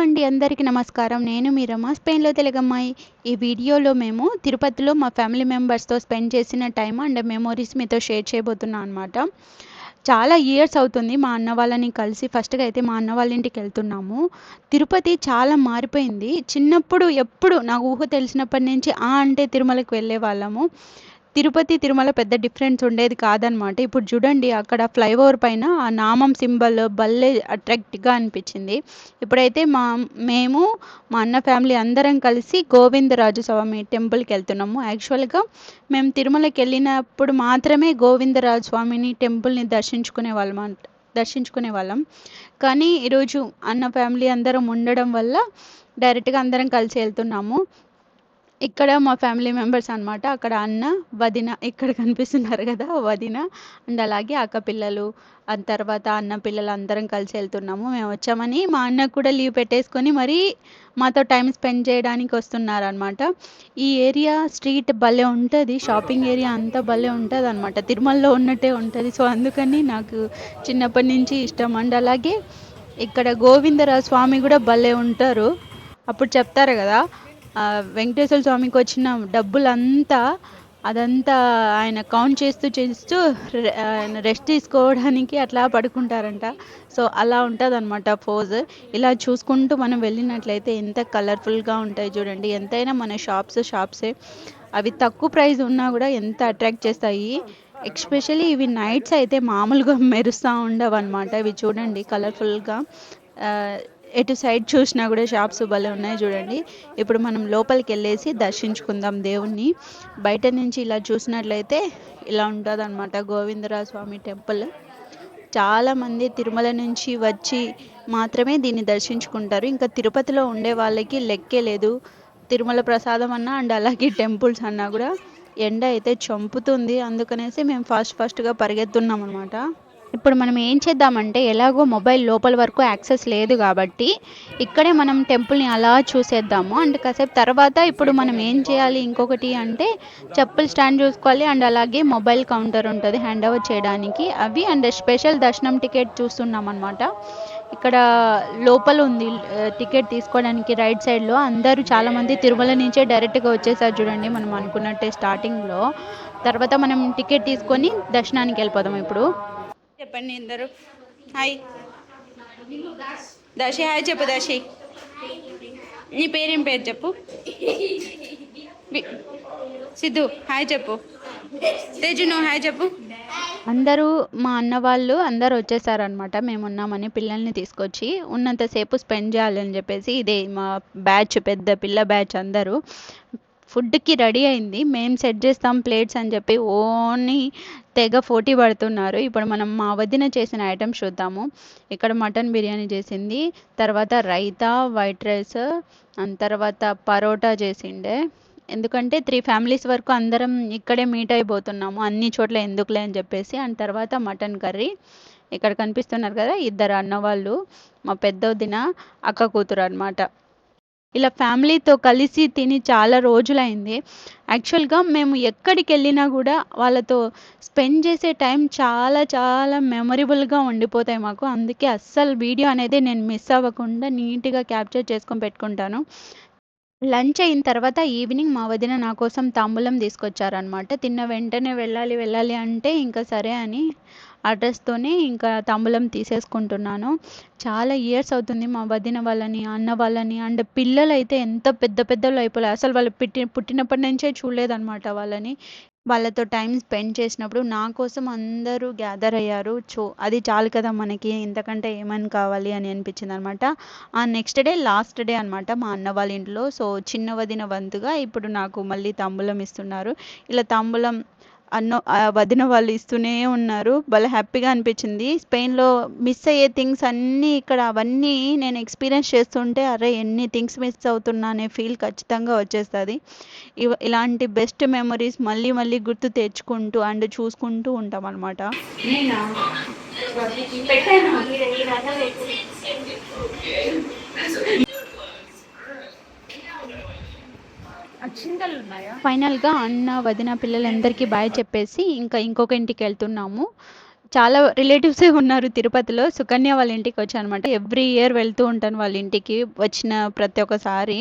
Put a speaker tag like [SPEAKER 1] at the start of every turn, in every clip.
[SPEAKER 1] అండి, అందరికీ నమస్కారం. నేను మీ రమ, స్పెయిన్‌లో తెలుగమ్మాయి. ఈ వీడియోలో మేము తిరుపతిలో మా ఫ్యామిలీ మెంబర్స్‌తో స్పెండ్ చేసిన టైమ్ అండ్ మెమోరీస్ మీతో షేర్ చేయబోతున్నా అనమాట. చాలా ఇయర్స్ అవుతుంది మా అన్న వాళ్ళని కలిసి. ఫస్ట్‌గా అయితే మా అన్న వాళ్ళ ఇంటికెళ్తున్నాము. తిరుపతి చాలా మారిపోయింది. చిన్నప్పుడు ఎప్పుడు నాకు ఊహ తెలిసినప్పటి నుంచి అంటే తిరుమలకి వెళ్ళేవాళ్ళము. తిరుపతి, తిరుమల పెద్ద డిఫరెన్స్ ఉండేది కాదనమాట. ఇప్పుడు చూడండి, అక్కడ ఫ్లైఓవర్ పైన ఆ నామం సింబల్ భలే అట్రాక్టివ్‌గా అనిపించింది. ఇప్పుడైతే మేము మా అన్న ఫ్యామిలీ అందరం కలిసి గోవిందరాజు స్వామి టెంపుల్‌కి వెళ్తున్నాము. యాక్చువల్‌గా మేము తిరుమలకి వెళ్ళినప్పుడు మాత్రమే గోవిందరాజు స్వామిని టెంపుల్‌ని దర్శించుకునే వాళ్ళం. కానీ ఈరోజు అన్న ఫ్యామిలీ అందరం ఉండడం వల్ల డైరెక్ట్‌గా అందరం కలిసి వెళ్తున్నాము. ఇక్కడ మా ఫ్యామిలీ మెంబర్స్ అనమాట. అక్కడ అన్న, వదిన ఇక్కడ కనిపిస్తున్నారు కదా! వదిన అండ్ అలాగే అక్క పిల్లలు, తర్వాత అన్న పిల్లలు అందరం కలిసి వెళ్తున్నాము. మేము వచ్చామని మా అన్నకు కూడా లీవ్ పెట్టేసుకొని మరీ మాతో టైం స్పెండ్ చేయడానికి వస్తున్నారనమాట. ఈ ఏరియా స్ట్రీట్ భలే ఉంటుంది. షాపింగ్ ఏరియా అంతా భలే ఉంటదనమాట. తిరుమలలో ఉన్నట్టే ఉంటది. సో, అందుకని నాకు చిన్నప్పటి నుంచి ఇష్టం. అండ్ అలాగే ఇక్కడ గోవిందరాజ స్వామి కూడా భలే ఉంటారు. అప్పుడు చెప్తారు కదా, వెంకటేశ్వర స్వామికి వచ్చిన డబ్బులంతా అదంతా ఆయన కౌంట్ చేస్తూ ఆయన రెస్ట్ తీసుకోవడానికి అట్లా పడుకుంటారంట. సో, అలా ఉంటుందన్నమాట పోజ్. ఇలా చూసుకుంటూ మనం వెళ్ళినట్లయితే ఎంత కలర్ఫుల్గా ఉంటాయి చూడండి. ఎంతైనా మన షాప్సే అవి తక్కువ ప్రైస్ ఉన్నా కూడా ఎంత అట్రాక్ట్ చేస్తాయి. ఎస్పెషల్లీ ఇవి నైట్స్ అయితే మామూలుగా మెరుస్తూ ఉండవు అనమాట. ఇవి చూడండి కలర్ఫుల్గా. ఎటు సైడ్ చూసినా కూడా షాప్స్ భలే ఉన్నాయి చూడండి. ఇప్పుడు మనం లోపలికి వెళ్ళేసి దర్శించుకుందాం దేవుణ్ణి. బయట నుంచి ఇలా చూసినట్లయితే ఇలా ఉంటుంది అనమాట గోవిందరాజ స్వామి టెంపుల్. చాలామంది తిరుమల నుంచి వచ్చి మాత్రమే దీన్ని దర్శించుకుంటారు. ఇంకా తిరుపతిలో ఉండే వాళ్ళకి లెక్కే లేదు. తిరుమల ప్రసాదం అన్నా అండ్ అలాగే టెంపుల్స్ అన్నా కూడా ఎండ అయితే చంపుతుంది. అందుకనేసి మేము ఫాస్ట్గా పరిగెత్తున్నాం అనమాట. ఇప్పుడు మనం ఏం చేద్దామంటే, ఎలాగో మొబైల్ లోపల వరకు యాక్సెస్ లేదు కాబట్టి ఇక్కడే మనం టెంపుల్ని అలా చూసేద్దాము. అండ్ కాసేపు తర్వాత ఇప్పుడు మనం ఏం చేయాలి ఇంకొకటి అంటే, చెప్పులు స్టాండ్ చూసుకోవాలి అండ్ అలాగే మొబైల్ కౌంటర్ ఉంటుంది హ్యాండ్ ఓవర్ చేయడానికి, అవి అండ్ స్పెషల్ దర్శనం టికెట్ చూస్తున్నాం అనమాట. ఇక్కడ లోపల ఉంది టికెట్ తీసుకోవడానికి రైట్ సైడ్లో. అందరూ చాలామంది తిరుమల నుంచే డైరెక్ట్గా వచ్చేసారు చూడండి, మనం అనుకున్నట్టే స్టార్టింగ్లో. తర్వాత మనం టికెట్ తీసుకొని దర్శనానికి వెళ్ళిపోదాం. ఇప్పుడు చెప్పండి అందరూ హాయ్. దశి హాయ్ చెప్పు. దశి, నీ పేరేం పేరు చెప్పు. సిద్ధు హాయ్ చెప్పు. తేజు నువ్వు హాయ్ చెప్పు. అందరూ మా అన్న వాళ్ళు అందరూ వచ్చేసారనమాట. మేము ఉన్నామని పిల్లల్ని తీసుకొచ్చి ఉన్నంతసేపు స్పెండ్ చేయాలని చెప్పేసి. ఇదే మా బ్యాచ్, పెద్ద పిల్ల బ్యాచ్ అందరూ. ఫుడ్కి రెడీ అయింది, మేము సెట్ చేస్తాం ప్లేట్స్ అని చెప్పి ఓన్లీ తెగ పోటీ పడుతున్నారు. ఇప్పుడు మనం మా వదిన చేసిన ఐటమ్స్ చూద్దాము. ఇక్కడ మటన్ బిర్యానీ చేసింది, తర్వాత రైతా, వైట్ రైస్, తర్వాత పరోటా చేసిండే. ఎందుకంటే 3 ఫ్యామిలీస్ వరకు అందరం ఇక్కడే మీట్ అయిపోతున్నాము, అన్ని చోట్ల ఎందుకులే అని చెప్పేసి. అండ్ తర్వాత మటన్ కర్రీ. ఇక్కడ కనిపిస్తున్నారు కదా, ఇద్దరు అన్నవాళ్ళు, మా పెద్ద వదిన అక్క కూతురు అనమాట. ఇలా ఫ్యామిలీతో కలిసి తిని చాలా రోజులైంది. యాక్చువల్గా మేము ఎక్కడికి వెళ్ళినా కూడా వాళ్ళతో స్పెండ్ చేసే టైం చాలా చాలా మెమొరబుల్గా ఉండిపోతాయి మాకు. అందుకే అస్సలు వీడియో అనేది నేను మిస్ అవ్వకుండా నీట్గా క్యాప్చర్ చేసుకొని పెట్టుకుంటాను. లంచ్ అయిన తర్వాత ఈవినింగ్ మా వదిన నా కోసం తాంబూలం తీసుకొచ్చారనమాట. తిన్న వెంటనే వెళ్ళాలి అంటే ఇంకా సరే అని అడ్రస్తోనే ఇంకా తాంబూలం తీసేసుకుంటున్నాను. చాలా ఇయర్స్ అవుతుంది మా వదిన వాళ్ళని, అన్న వాళ్ళని అండ్ పిల్లలు అయితే ఎంత పెద్ద పెద్దలు అయిపోలే. అసలు వాళ్ళు పుట్టినప్పటి నుంచే చూడలేదన్నమాట వాళ్ళని. వాళ్ళతో టైం స్పెండ్ చేసినప్పుడు నా కోసం అందరూ గ్యాదర్ అయ్యారు. అది చాలు కదా మనకి, ఇంతకంటే ఏమని కావాలి అని అనిపించింది అనమాట. ఆ నెక్స్ట్ డే లాస్ట్ డే అనమాట మా అన్న వాళ్ళ ఇంట్లో. సో, చిన్న వదిన వంతుగా ఇప్పుడు నాకు మళ్ళీ తాంబూలం ఇస్తున్నారు. ఇలా తాంబూలం వదిన వాళ్ళు ఇస్తూనే ఉన్నారు. భలే హ్యాపీగా అనిపించింది. స్పెయిన్లో మిస్ అయ్యే థింగ్స్ అన్నీ ఇక్కడ అవన్నీ నేను ఎక్స్పీరియన్స్ చేస్తుంటే అరే ఎన్ని థింగ్స్ మిస్ అవుతున్నా అనే ఫీల్ ఖచ్చితంగా వచ్చేస్తుంది. ఇలాంటి బెస్ట్ మెమరీస్ మళ్ళీ మళ్ళీ గుర్తు తెచ్చుకుంటూ అండ్ చూసుకుంటూ ఉంటాం అనమాట. ఫైనల్గా అన్న వదిన పిల్లలందరికీ బాయ్ చెప్పేసి ఇంకా ఇంకొక ఇంటికి వెళ్తున్నాము. చాలా రిలేటివ్సే ఉన్నారు తిరుపతిలో. సుకన్య వాళ్ళ ఇంటికి వచ్చానమాట. ఎవ్రీ ఇయర్ వెళ్తూ ఉంటాను వాళ్ళ ఇంటికి. వచ్చిన ప్రతి ఒక్కసారి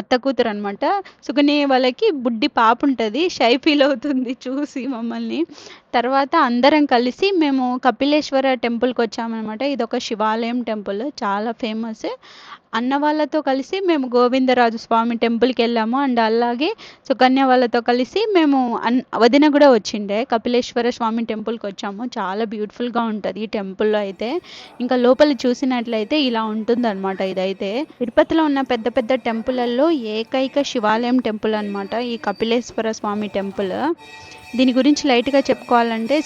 [SPEAKER 1] అత్త కూతురు అనమాట. సుకన్య వాళ్ళకి బుడ్డి పాప ఉంటుంది. షై ఫీల్ అవుతుంది చూసి మమ్మల్ని. తర్వాత అందరం కలిసి మేము కపిలేశ్వర టెంపుల్కి వచ్చామన్నమాట. ఇదొక శివాలయం టెంపుల్, చాలా ఫేమస్. అన్న వాళ్ళతో కలిసి మేము గోవిందరాజు స్వామి టెంపుల్కి వెళ్ళాము. అండ్ అలాగే సుకన్య వాళ్ళతో కలిసి మేము వదిన కూడా వచ్చిండే కపిలేశ్వర స్వామి టెంపుల్కి వచ్చాము. చాలా బ్యూటిఫుల్గా ఉంటుంది ఈ టెంపుల్లో అయితే. ఇంకా లోపల చూసినట్లయితే ఇలా ఉంటుందన్నమాట. ఇదైతే తిరుపతిలో ఉన్న పెద్ద పెద్ద టెంపుల్లలో ఏకైక శివాలయం టెంపుల్ అనమాట ఈ కపిలేశ్వర స్వామి టెంపుల్. దీని గురించి లైట్గా చెప్పుకోవాలంటే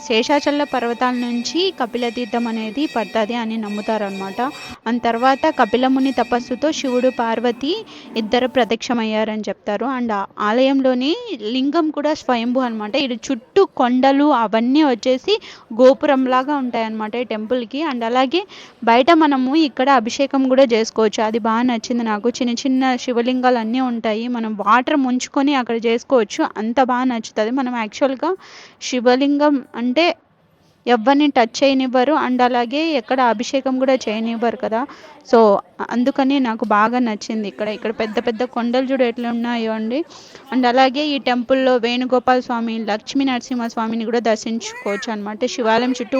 [SPEAKER 1] శేషాచల పర్వతాల నుంచి కపిలతీర్థం అనేది పడుతుంది అని నమ్ముతారనమాట. అండ్ తర్వాత కపిలముని తపస్సుతో శివుడు పార్వతి ఇద్దరు ప్రత్యక్షమయ్యారని చెప్తారు. అండ్ ఆలయంలోని లింగం కూడా స్వయంభూ అనమాట. ఇది చుట్టూ కొండలు అవన్నీ వచ్చేసి గోపురంలాగా ఉంటాయన్నమాట ఈ టెంపుల్కి. అండ్ అలాగే బయట మనము ఇక్కడ అభిషేకం కూడా చేసుకోవచ్చు. అది బాగా నచ్చింది నాకు. చిన్న చిన్న శివలింగాలు అన్నీ ఉంటాయి. మనం వాటర్ ముంచుకొని అక్కడ చేసుకోవచ్చు. అంత బాగా నచ్చుతుంది. మనం యాక్చువల్గా శివలింగం అంటే ఎవరిని టచ్ చేయనివ్వరు. అండ్ అలాగే ఎక్కడ అభిషేకం కూడా చేయనివ్వరు కదా. సో అందుకని నాకు బాగా నచ్చింది. ఇక్కడ పెద్ద పెద్ద కొండలు చూడు ఎట్లా ఉన్నాయో అండి. అండ్ అలాగే ఈ టెంపుల్లో వేణుగోపాల స్వామి, లక్ష్మీ నరసింహస్వామిని కూడా దర్శించుకోవచ్చు అనమాట. శివాలయం చుట్టూ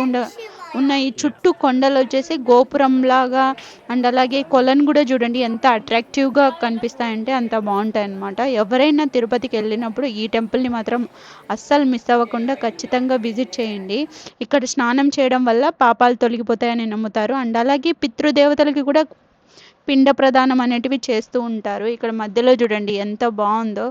[SPEAKER 1] ఉన్న ఈ చుట్టూ కొండలు వచ్చేసి గోపురంలాగా. అండ్ అలాగే కొలను కూడా చూడండి ఎంత అట్రాక్టివ్గా కనిపిస్తాయంటే అంత బాగుంటాయి అన్నమాట. ఎవరైనా తిరుపతికి వెళ్ళినప్పుడు ఈ టెంపుల్ని మాత్రం అస్సలు మిస్ అవ్వకుండా ఖచ్చితంగా విజిట్ చేయండి. ఇక్కడ స్నానం చేయడం వల్ల పాపాలు తొలగిపోతాయని నమ్ముతారు. అండ్ అలాగే పితృదేవతలకి కూడా పిండ ప్రదానం అనేటివి చేస్తూ ఉంటారు. ఇక్కడ మధ్యలో చూడండి ఎంత బాగుందో.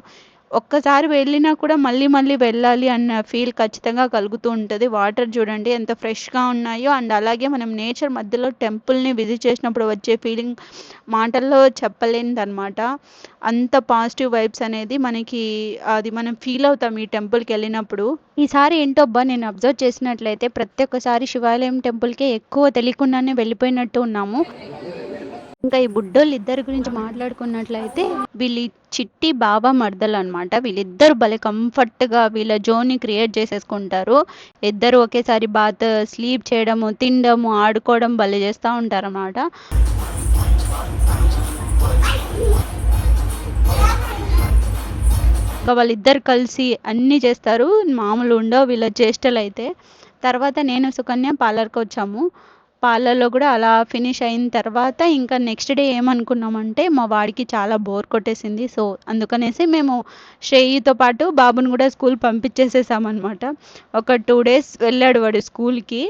[SPEAKER 1] ఒక్కసారి వెళ్ళినా కూడా మళ్ళీ మళ్ళీ వెళ్ళాలి అన్న ఫీల్ ఖచ్చితంగా కలుగుతూ ఉంటుంది. వాటర్ చూడండి ఎంత ఫ్రెష్గా ఉన్నాయో. అండ్ అలాగే మనం నేచర్ మధ్యలో టెంపుల్ని విజిట్ చేసినప్పుడు వచ్చే ఫీలింగ్ మాటల్లో చెప్పలేనిదన్నమాట. అంత పాజిటివ్ వైబ్స్ అనేది మనకి అది మనం ఫీల్ అవుతాం ఈ టెంపుల్కి వెళ్ళినప్పుడు. ఈసారి ఏంటోబ్బా నేను అబ్జర్వ్ చేసినట్లయితే ప్రతి ఒక్కసారి శివాలయం టెంపుల్కే ఎక్కువ తెలియకుండానే వెళ్ళిపోయినట్టు ఉన్నాము. ఇంకా ఈ బుడ్డోళ్ళు ఇద్దరి గురించి మాట్లాడుకున్నట్లయితే వీళ్ళు చిట్టి బాబా మర్దలు అనమాట. వీళ్ళిద్దరు భలే కంఫర్ట్గా వీళ్ళ జోన్ని క్రియేట్ చేసేసుకుంటారు. ఇద్దరు ఒకేసారి బాత్ స్లీప్ చేయడము, తినడము, ఆడుకోవడం భలే చేస్తూ ఉంటారు అన్నమాట. వాళ్ళిద్దరు కలిసి అన్నీ చేస్తారు. మామూలు ఉండవు వీళ్ళ చేష్టలు అయితే. తర్వాత నేను సుకన్య పార్లర్కి వచ్చాము. పార్లర్లో కూడా అలా ఫినిష్ అయిన తర్వాత ఇంకా నెక్స్ట్ డే ఏమనుకున్నామంటే మా వాడికి చాలా బోర్ కొట్టేసింది. సో అందుకనేసి మేము శ్రేయితో పాటు బాబుని కూడా స్కూల్ పంపించేసేసామన్నమాట. ఒక 2 days వెళ్ళాడు వాడు స్కూల్కి.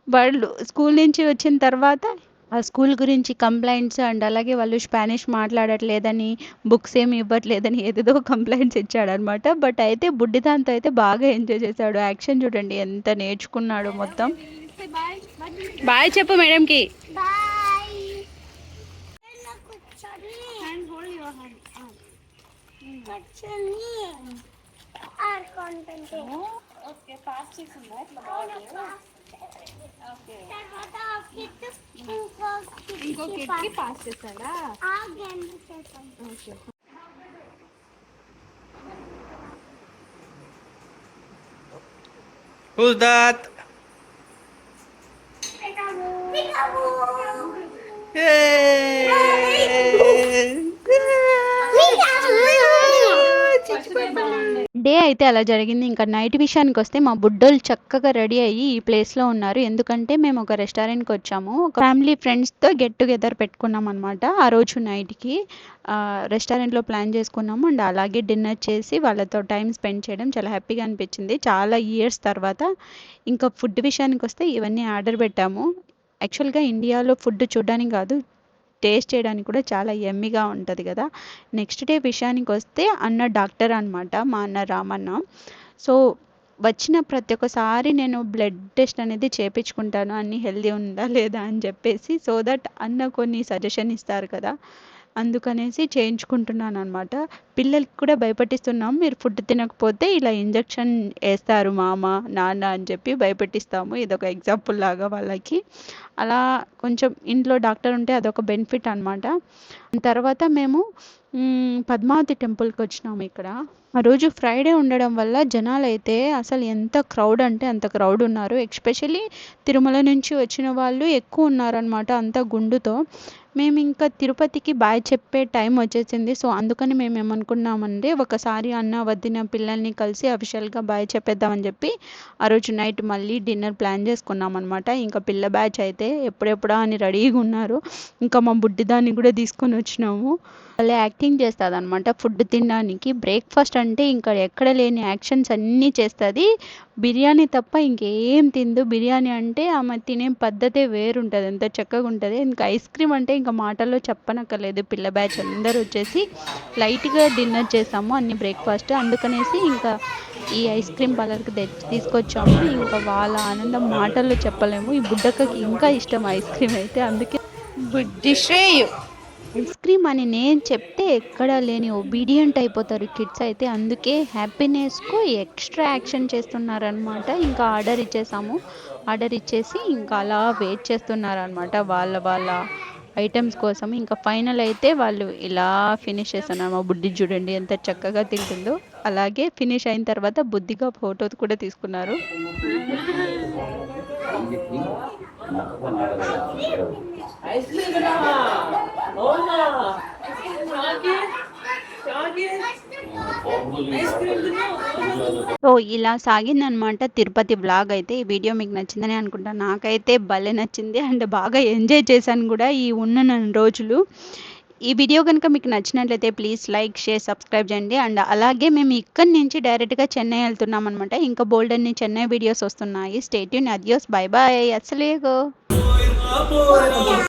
[SPEAKER 1] వాళ్ళు స్కూల్ నుంచి వచ్చిన తర్వాత ఆ స్కూల్ గురించి కంప్లైంట్స్ అండ్ అలాగే వాళ్ళు స్పానిష్ మాట్లాడట్లేదని, బుక్స్ ఏమి ఇవ్వట్లేదని ఏదేదో కంప్లైంట్స్ ఇచ్చాడనమాట. బట్ అయితే బుడ్డిదాంతో అయితే బాగా ఎంజాయ్ చేశాడు. యాక్షన్ చూడండి ఎంత నేర్చుకున్నాడు మొత్తం. బాయ్ చెప్పు మేడంకి. ఇంకో కిడ్కి పాస్ చేస్తాడా?
[SPEAKER 2] Who's that?
[SPEAKER 1] డే అయితే అలా జరిగింది. ఇంకా నైట్ విషయానికి వస్తే మా బుడ్డోళ్ళు చక్కగా రెడీ అయ్యి ఈ ప్లేస్లో ఉన్నారు. ఎందుకంటే మేము ఒక రెస్టారెంట్కి వచ్చాము. ఒక ఫ్యామిలీ ఫ్రెండ్స్తో గెట్ టుగెదర్ పెట్టుకున్నాం అనమాట. ఆ రోజు నైట్కి రెస్టారెంట్లో ప్లాన్ చేసుకున్నాము. అండ్ అలాగే డిన్నర్ చేసి వాళ్ళతో టైం స్పెండ్ చేయడం చాలా హ్యాపీగా అనిపించింది చాలా ఇయర్స్ తర్వాత. ఇంకా ఫుడ్ విషయానికి వస్తే ఇవన్నీ ఆర్డర్ పెట్టాము. యాక్చువల్గా ఇండియాలో ఫుడ్ చూడడానికి కాదు, టేస్ట్ చేయడానికి కూడా చాలా యమ్మీగా ఉంటుంది కదా. నెక్స్ట్ డే విషయానికి వస్తే అన్న డాక్టర్ అనమాట, మా అన్న రామన్న. సో వచ్చిన ప్రతి ఒక్కసారి నేను బ్లడ్ టెస్ట్ అనేది చేయించుకుంటాను అన్నీ హెల్దీ ఉందా లేదా అని చెప్పేసి. సో దట్ అన్న కొన్ని సజెషన్ ఇస్తారు కదా, అందుకనేసి చేయించుకుంటున్నాను అనమాట. పిల్లలకి కూడా భయపెట్టిస్తున్నాం, మీరు ఫుడ్ తినకపోతే ఇలా ఇంజెక్షన్ వేస్తారు మామ నాన్న అని చెప్పి భయపెట్టిస్తాము. ఇదొక ఎగ్జాంపుల్ లాగా వాళ్ళకి. అలా కొంచెం ఇంట్లో డాక్టర్ ఉంటే అదొక బెనిఫిట్ అనమాట. తర్వాత మేము పద్మావతి టెంపుల్కి వచ్చినాము. ఇక్కడ ఆ రోజు ఫ్రైడే ఉండడం వల్ల జనాలైతే అసలు ఎంత క్రౌడ్ అంటే అంత క్రౌడ్ ఉన్నారు. ఎస్పెషల్లీ తిరుమల నుంచి వచ్చిన వాళ్ళు ఎక్కువ ఉన్నారనమాట, అంత గుండుతో. మేము ఇంకా తిరుపతికి బాయ్ చెప్పే టైం వచ్చేసింది. సో అందుకని మేము ఏమనుకున్నామంటే ఒకసారి అన్న వదిన పిల్లల్ని కలిసి అఫీషియల్గా బాయ్ చెప్పేద్దామని చెప్పి ఆ రోజు నైట్ మళ్ళీ డిన్నర్ ప్లాన్ చేసుకున్నాం అనమాట. ఇంకా పిల్ల బ్యాచ్ అయితే ఎప్పుడెప్పుడా అని రెడీగా ఉన్నారు. ఇంకా మా బుడ్డిదాన్ని కూడా తీసుకొని వచ్చినాము. భలే యాక్టింగ్ చేస్తుంది అనమాట ఫుడ్ తినడానికి. బ్రేక్ఫాస్ట్ అంటే ఇంకా ఎక్కడ లేని యాక్షన్స్ అన్నీ చేస్తుంది. బిర్యానీ తప్ప ఇంకేం తిందు. బిర్యానీ అంటే ఆమె తినే పద్ధతే వేరుంటుంది, ఎంత చక్కగా ఉంటుంది. ఇంకా ఐస్ క్రీమ్ అంటే ఇంకా మాటల్లో చెప్పనక్కర్లేదు. పిల్ల బ్యాచ్ అందరూ వచ్చేసి లైట్గా డిన్నర్ చేసాము అన్ని బ్రేక్ఫాస్ట్. అందుకనేసి ఇంకా ఈ ఐస్ క్రీమ్ పార్లర్కి తీసుకొచ్చాము. ఇంకా వాళ్ళ ఆనందం మాటల్లో చెప్పలేము. ఈ బుడ్డక్కకి ఇంకా ఇష్టం ఐస్ క్రీమ్ అయితే, అందుకే
[SPEAKER 2] బుద్ధి శ్రేయు
[SPEAKER 1] ఐస్ క్రీమ్ అని నేను చెప్తే ఎక్కడా లేని ఒబీడియంట్ అయిపోతారు కిడ్స్ అయితే. అందుకే హ్యాపీనెస్కు ఎక్స్ట్రా యాక్షన్ చేస్తున్నారనమాట. ఇంకా ఆర్డర్ ఇచ్చేసాము. ఆర్డర్ ఇచ్చేసి ఇంకా అలా వెయిట్ చేస్తున్నారనమాట వాళ్ళ వాళ్ళ ఐటమ్స్ కోసం. ఇంకా ఫైనల్ అయితే వాళ్ళు ఇలా ఫినిష్ చేస్తున్నారు. మా బుడ్డి చూడండి ఎంత చక్కగా తింటుందో. అలాగే ఫినిష్ అయిన తర్వాత బుద్ధిగా ఫోటో కూడా తీసుకున్నారు. సో ఇలా సాగిందనమాట తిరుపతి వ్లాగ్ అయితే. ఈ వీడియో మీకు నచ్చిందని అనుకుంటాను. నాకైతే భలే నచ్చింది అండ్ బాగా ఎంజాయ్ చేశాను కూడా ఈ ఉన్న రోజులు. ఈ వీడియో కనుక మీకు నచ్చినట్లయితే ప్లీజ్ లైక్, షేర్, సబ్స్క్రైబ్ చేయండి. అండ్ అలాగే మేము ఇక్కడి నుంచి డైరెక్ట్గా చెన్నై వెళ్తున్నాం అనమాట. ఇంకా బోల్డన్ని చెన్నై వీడియోస్ వస్తున్నాయి. Stay tune. అడియోస్, బై బాయ్. అసలేగో